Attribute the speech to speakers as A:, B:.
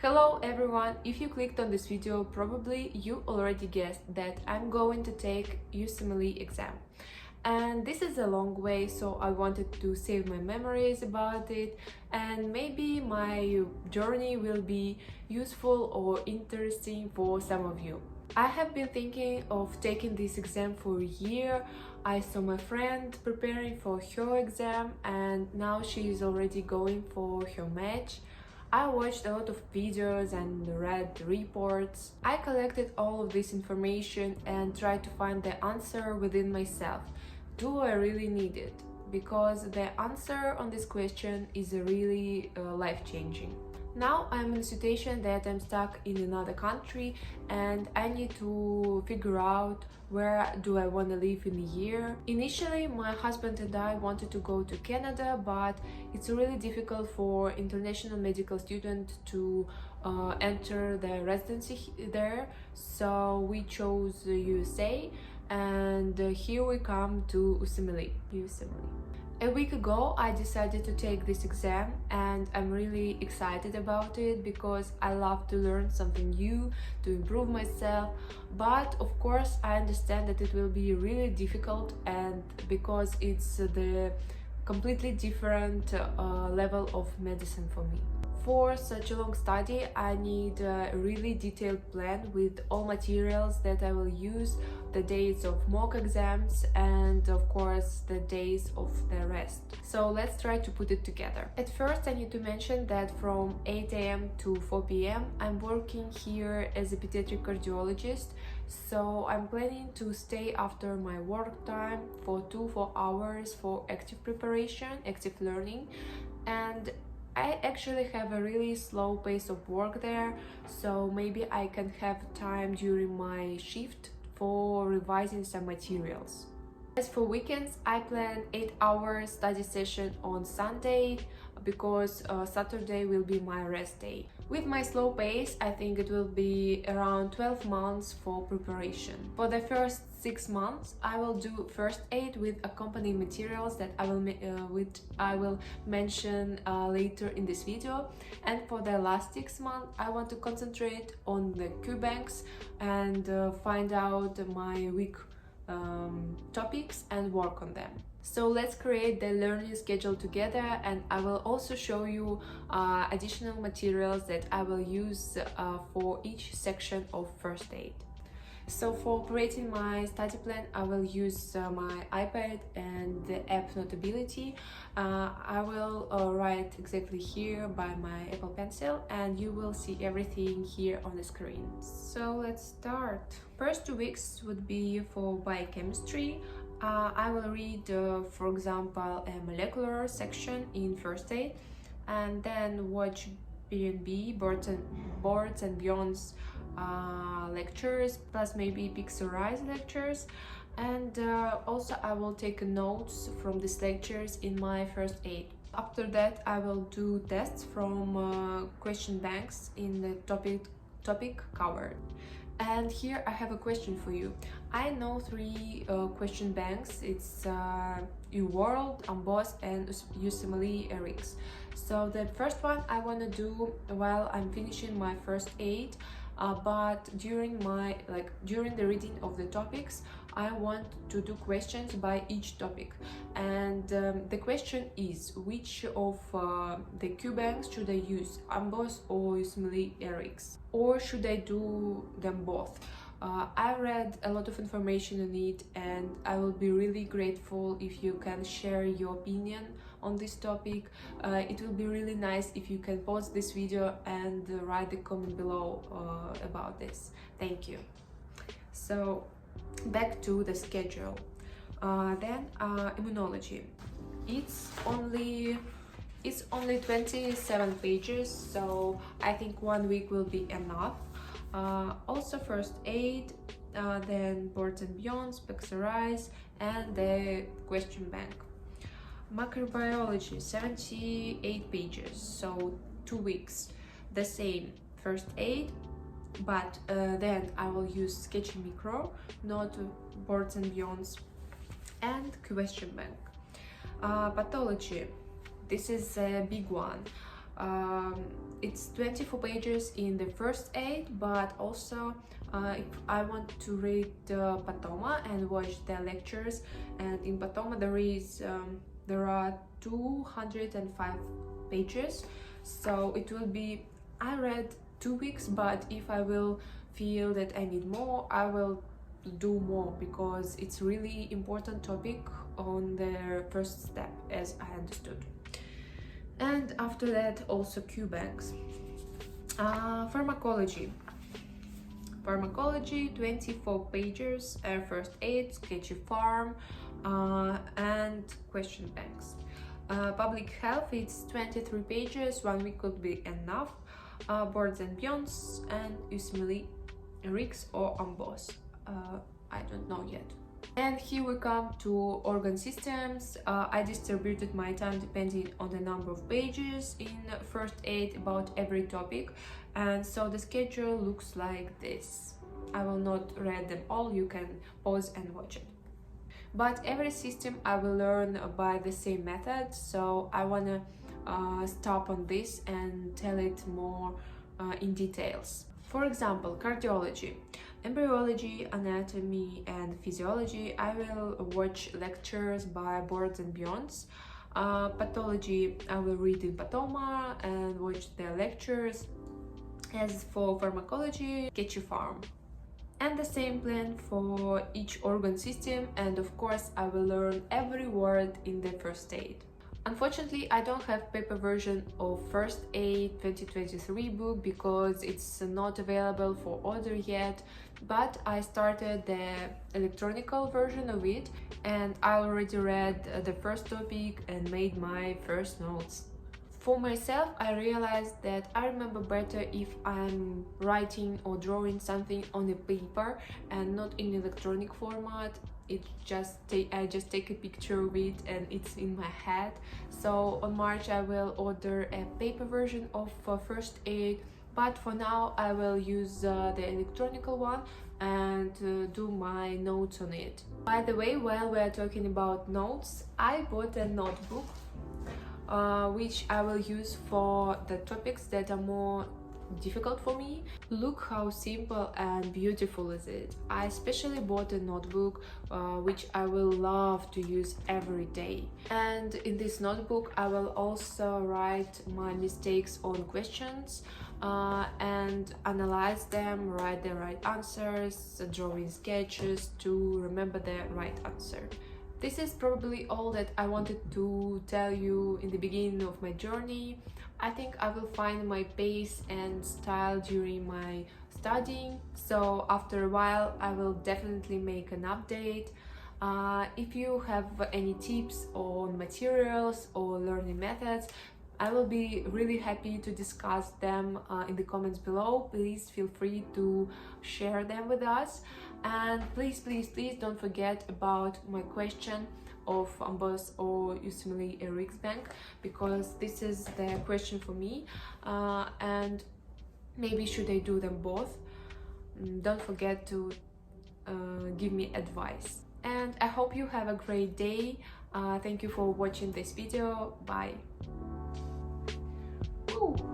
A: Hello everyone! If you clicked on this video, probably you already guessed that I'm going to take usmle exam. And this is a long way, so I wanted to save my memories about it, and maybe my journey will be useful or interesting for some of you. I have been thinking of taking this exam for a year. I saw my friend preparing for her exam and now she is already going for her match. I watched a lot of videos and read reports. I collected all of this information and tried to find the answer within myself. Do I really need it? Because the answer on this question is really life-changing. Now I'm in a situation that I'm stuck in another country and I need to figure out where do I want to live in a year. Initially, my husband and I wanted to go to Canada, but it's really difficult for international medical students to enter the residency there, so we chose the USA, and here we come to usmle. A week ago, I decided to take this exam and I'm really excited about it because I love to learn something new, to improve myself. But of course, I understand that it will be really difficult, and because it's the completely different level of medicine for me. For such a long study, I need a really detailed plan with all materials that I will use, the dates of mock exams, and of course the days of the rest. So let's try to put it together. At first, I need to mention that from 8 a.m. to 4 p.m. I'm working here as a pediatric cardiologist, so I'm planning to stay after my work time for 2-4 hours for active preparation, active learning, and I actually have a really slow pace of work there, so maybe I can have time during my shift for revising some materials. As for weekends, I plan 8-hour study session on Sunday because Saturday will be my rest day. With my slow pace, I think it will be around 12 months for preparation. For the first 6 months, I will do first aid with accompanying materials that I will mention later in this video. And for the last 6 months, I want to concentrate on the Q banks and find out my weak topics and work on them. So let's create the learning schedule together, and I will also show you additional materials that I will use for each section of first aid. So for creating my study plan, I will use my iPad and the app Notability. I will write exactly here by my Apple Pencil, and you will see everything here on the screen. So let's start. First 2 weeks would be for biochemistry. I will read, for example, a molecular section in first aid, and then watch B&B, Boards and Beyond's lectures, plus maybe Pixelrized lectures, and also I will take notes from these lectures in my first aid. After that, I will do tests from question banks in the topic covered. And here I have a question for you. I know 3 question banks. It's uWorld, UMBOSS, and usmle RX. So the first one I want to do while I'm finishing my first aid, but during the reading of the topics, I want to do questions by each topic. And the question is, which of the Q banks should I use, UMBOSS or usmle RX? Or should I do them both? I read a lot of information on it, and I will be really grateful if you can share your opinion on this topic. It will be really nice if you can pause this video and write a comment below about this. Thank you. So back to the schedule. Then immunology. It's only 27 pages, so I think 1 week will be enough. Also first aid, then Boards and Beyond, Pixelrized, and the question bank. Microbiology, 78 pages, so 2 weeks. The same, first aid, but then I will use Sketchy Micro, not Boards and Beyond, and question bank. Pathology, this is a big one. It's 24 pages in the first 8, but also if I want to read Patoma and watch the lectures, and in Patoma there are 205 pages, so it will be, I read 2 weeks, but if I will feel that I need more, I will do more, because it's really important topic on the first step, as I understood. And after that, also Q banks. Pharmacology, 24 pages, first aid, sketchy farm, and question banks. Public health, it's 23 pages, 1 week could be enough. Boards and beyonds, and usmle, RIX or AMBOSS, I don't know yet. And here we come to organ systems. I distributed my time depending on the number of pages in first 8 about every topic, and so the schedule looks like this. I will not read them all, you can pause and watch it. But every system I will learn by the same method, so I wanna stop on this and tell it more in details. For example, cardiology, embryology, anatomy and physiology, I will watch lectures by Boards and Beyonds. Pathology, I will read in Patoma and watch their lectures. As for pharmacology, sketchy farm. And the same plan for each organ system, and of course I will learn every word in the first aid. Unfortunately, I don't have paper version of First Aid 2023 book because it's not available for order yet, but I started the electronical version of it, and I already read the first topic and made my first notes. For myself, I realized that I remember better if I'm writing or drawing something on a paper and not in electronic format. I just take a picture of it and it's in my head. So on March I will order a paper version of First Aid, but for now I will use the electronical one and do my notes on it. By the way, while we are talking about notes, I bought a notebook which I will use for the topics that are more difficult for me. Look how simple and beautiful is it. I especially bought a notebook which I will love to use every day. And in this notebook I will also write my mistakes on questions and analyze them, write the right answers, drawing sketches to remember the right answer. This is probably all that I wanted to tell you in the beginning of my journey. I think I will find my pace and style during my studying, so after a while I will definitely make an update. If you have any tips on materials or learning methods, I will be really happy to discuss them in the comments below. Please feel free to share them with us. And please don't forget about my question of AMBOSS or usmle RX Bank, because this is the question for me, and maybe should I do them both? Don't forget to give me advice. And I hope you have a great day. Thank you for watching this video. Bye. Woo!